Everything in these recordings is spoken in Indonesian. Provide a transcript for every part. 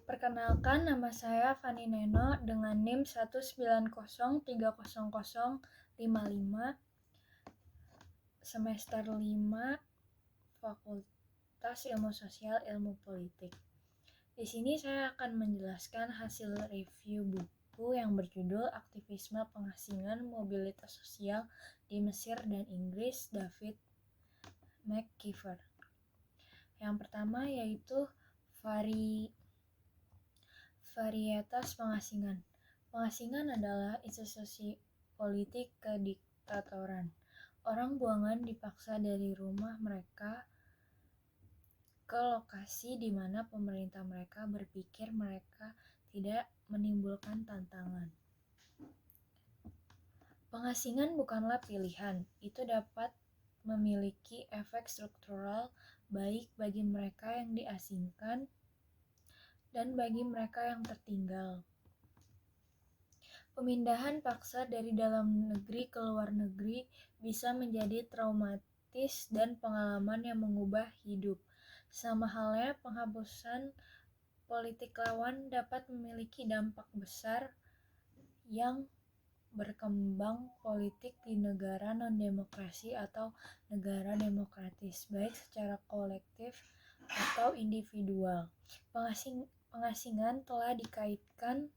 Perkenalkan, nama saya Fani Neno dengan NIM 190300055, semester 5, Fakultas Ilmu Sosial Ilmu Politik. Di sini saya akan menjelaskan hasil review buku yang berjudul Aktivisme Pengasingan Mobilitas Sosial di Mesir dan Inggris, David McKeever. Yang pertama yaitu varietas pengasingan. Pengasingan adalah institusi politik kediktatoran. Orang buangan dipaksa dari rumah mereka ke lokasi di mana pemerintah mereka berpikir mereka tidak menimbulkan tantangan. Pengasingan bukanlah pilihan, itu dapat memiliki efek struktural baik bagi mereka yang diasingkan dan bagi mereka yang tertinggal. Pemindahan paksa dari dalam negeri ke luar negeri bisa menjadi traumatis dan pengalaman yang mengubah hidup. Sama halnya penghapusan politik lawan dapat memiliki dampak besar yang berkembang politik di negara non-demokrasi atau negara demokratis, baik secara kolektif atau individual. Pengasingan telah dikaitkan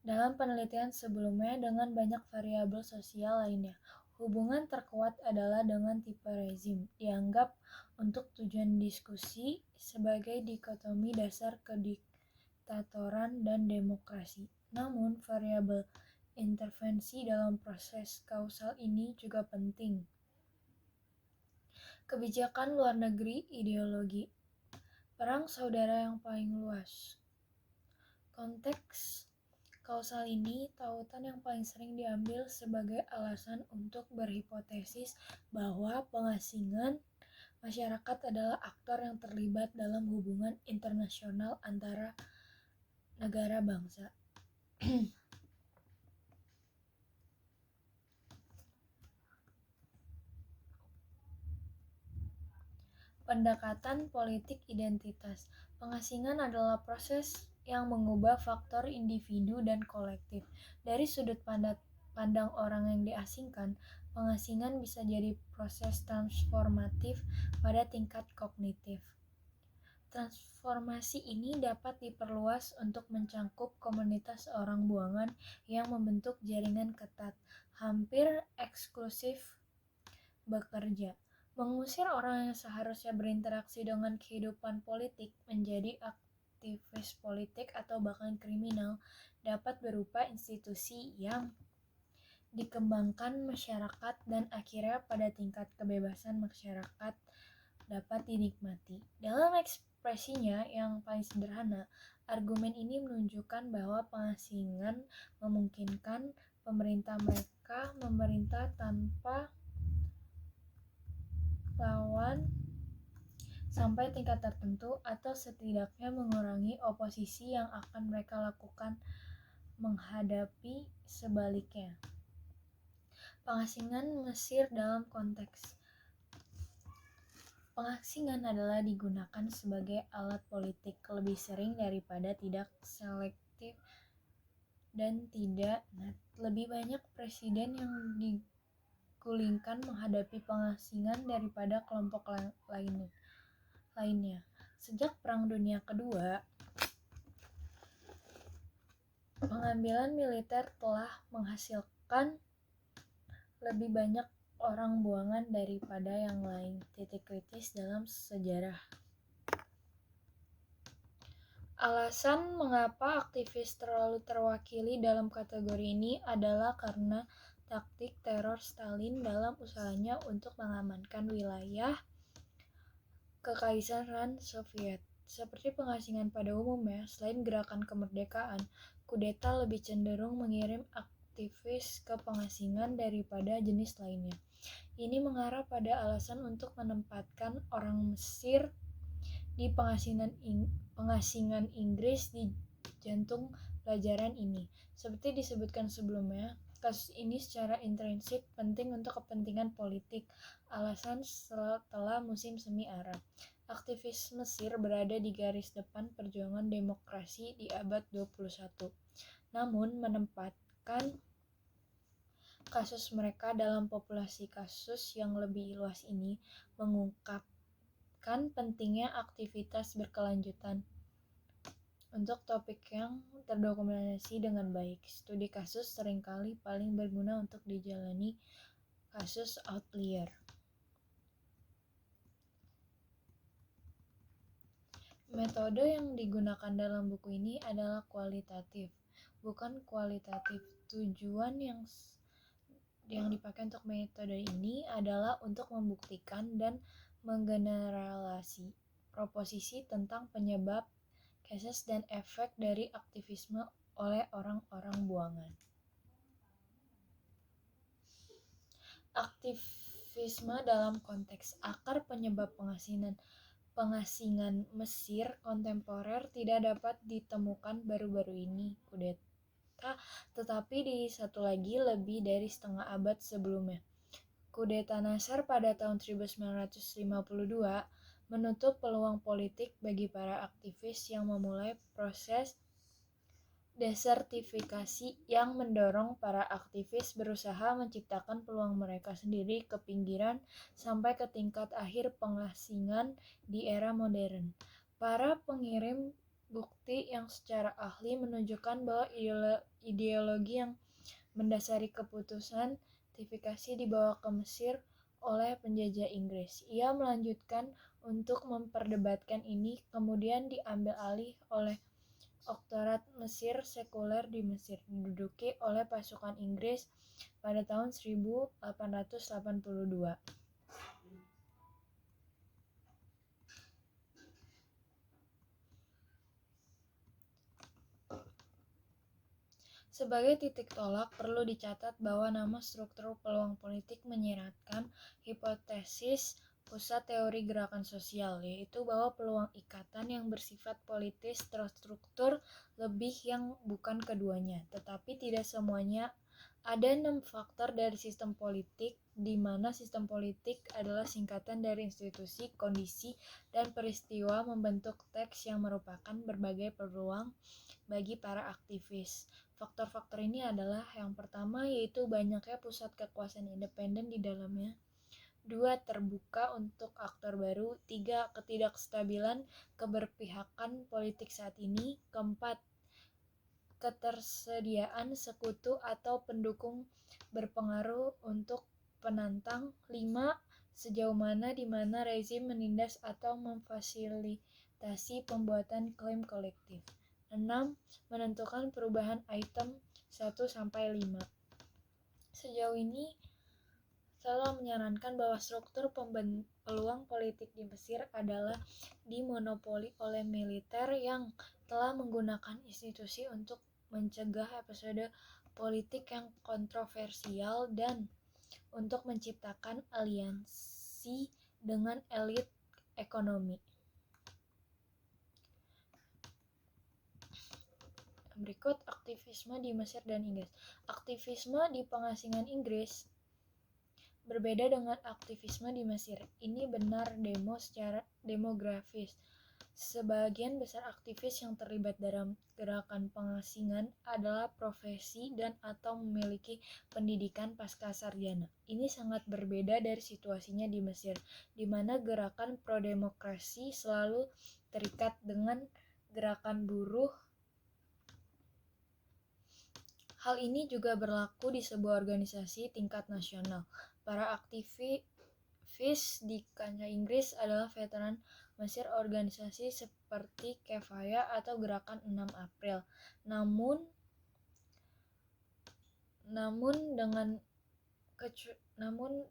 dalam penelitian sebelumnya dengan banyak variabel sosial lainnya. Hubungan terkuat adalah dengan tipe rezim, dianggap untuk tujuan diskusi sebagai dikotomi dasar kediktatoran dan demokrasi. Namun, variabel intervensi dalam proses kausal ini juga penting. Kebijakan luar negeri, ideologi, perang saudara yang paling luas. Konteks kausal ini tautan yang paling sering diambil sebagai alasan untuk berhipotesis bahwa pengasingan masyarakat adalah aktor yang terlibat dalam hubungan internasional antara negara bangsa. Pendekatan politik identitas. Pengasingan adalah proses yang mengubah faktor individu dan kolektif. Dari sudut pandang orang yang diasingkan, pengasingan bisa jadi proses transformatif pada tingkat kognitif. Transformasi ini dapat diperluas untuk mencangkup komunitas orang buangan yang membentuk jaringan ketat, hampir eksklusif bekerja. Mengusir orang yang seharusnya berinteraksi dengan kehidupan politik menjadi aktivis politik atau bahkan kriminal dapat berupa institusi yang dikembangkan masyarakat dan akhirnya pada tingkat kebebasan masyarakat dapat dinikmati. Dalam ekspresinya yang paling sederhana, argumen ini menunjukkan bahwa pengasingan memungkinkan mereka memerintah tanpa lawan sampai tingkat tertentu atau setidaknya mengurangi oposisi yang akan mereka lakukan menghadapi sebaliknya. Pengasingan Mesir dalam konteks. Pengasingan adalah digunakan sebagai alat politik lebih sering daripada tidak selektif dan tidak lebih banyak presiden yang digulingkan menghadapi pengasingan daripada kelompok lainnya. Sejak Perang Dunia Kedua, pengambilan militer telah menghasilkan lebih banyak orang buangan daripada yang lain. Titik kritis dalam sejarah. Alasan mengapa aktivis terlalu terwakili dalam kategori ini adalah karena taktik teror Stalin dalam usahanya untuk mengamankan wilayah Kekaisaran Soviet. Seperti pengasingan pada umumnya, selain gerakan kemerdekaan, kudeta lebih cenderung mengirim aktivis ke pengasingan daripada jenis lainnya. Ini mengarah pada alasan untuk menempatkan orang Mesir di pengasingan Inggris di jantung pelajaran ini. Seperti disebutkan sebelumnya, kasus ini secara intrinsik penting untuk kepentingan politik, alasan setelah musim semi Arab. Aktivis Mesir berada di garis depan perjuangan demokrasi di abad 21, namun menempatkan kasus mereka dalam populasi kasus yang lebih luas ini mengungkapkan pentingnya aktivitas berkelanjutan. Untuk topik yang terdokumentasi dengan baik, studi kasus seringkali paling berguna untuk dijalani kasus outlier. Metode yang digunakan dalam buku ini adalah kualitatif, bukan kualitatif. Tujuan yang dipakai untuk metode ini adalah untuk membuktikan dan menggeneralisasi proposisi tentang penyebab, kasus, dan efek dari aktivisme oleh orang-orang buangan. Aktivisme dalam konteks akar penyebab pengasingan Mesir kontemporer tidak dapat ditemukan baru-baru ini, kudeta, tetapi di satu lagi lebih dari setengah abad sebelumnya. Kudeta Nasser pada tahun 1952 menutup peluang politik bagi para aktivis yang memulai proses desertifikasi yang mendorong para aktivis berusaha menciptakan peluang mereka sendiri ke pinggiran sampai ke tingkat akhir pengasingan di era modern. Para pengirim bukti yang secara ahli menunjukkan bahwa ideologi yang mendasari keputusan sertifikasi dibawa ke Mesir oleh penjajah Inggris. Ia melanjutkan untuk memperdebatkan ini, kemudian diambil alih oleh Oktorat Mesir sekuler di Mesir, diduduki oleh pasukan Inggris pada tahun 1882. Sebagai titik tolak, perlu dicatat bahwa nama struktur peluang politik menyiratkan hipotesis pusat teori gerakan sosial, yaitu bahwa peluang ikatan yang bersifat politis terstruktur lebih yang bukan keduanya, tetapi tidak semuanya. Ada 6 faktor dari sistem politik, di mana sistem politik adalah singkatan dari institusi, kondisi, dan peristiwa membentuk teks yang merupakan berbagai peluang bagi para aktivis. Faktor-faktor ini adalah yang pertama, yaitu banyaknya pusat kekuasaan independen di dalamnya. 2. Terbuka untuk aktor baru. 3. Ketidakstabilan keberpihakan politik saat ini. 4. Ketersediaan sekutu atau pendukung berpengaruh untuk penantang. 5. Sejauh mana di mana rezim menindas atau memfasilitasi pembuatan klaim kolektif. 6. Menentukan perubahan item 1-5. Sejauh ini selalu menyarankan bahwa struktur peluang politik di Mesir adalah dimonopoli oleh militer yang telah menggunakan institusi untuk mencegah episode politik yang kontroversial dan untuk menciptakan aliansi dengan elit ekonomi. Berikut aktivisme di Mesir dan Inggris. Aktivisme di pengasingan Inggris berbeda dengan aktivisme di Mesir. Ini benar secara demografis. Sebagian besar aktivis yang terlibat dalam gerakan pengasingan adalah profesi dan atau memiliki pendidikan pasca sarjana. Ini sangat berbeda dari situasinya di Mesir, di mana gerakan pro-demokrasi selalu terikat dengan gerakan buruh. Hal ini juga berlaku di sebuah organisasi tingkat nasional. Para aktivis di kancah Inggris adalah veteran Mesir organisasi seperti Kefaya atau Gerakan 6 April. Namun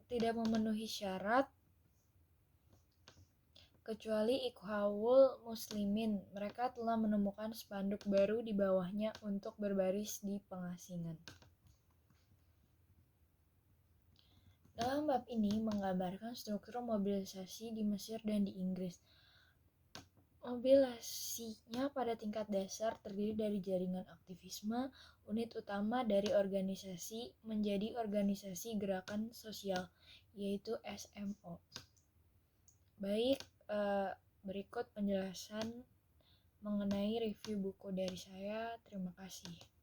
tidak memenuhi syarat kecuali Ikhwanul Muslimin. Mereka telah menemukan spanduk baru di bawahnya untuk berbaris di pengasingan. Dalam bab ini menggambarkan struktur mobilisasi di Mesir dan di Inggris. Mobilisasinya pada tingkat dasar terdiri dari jaringan aktivisme, unit utama dari organisasi menjadi organisasi gerakan sosial, yaitu SMO. Baik Berikut penjelasan mengenai review buku dari saya. Terima kasih.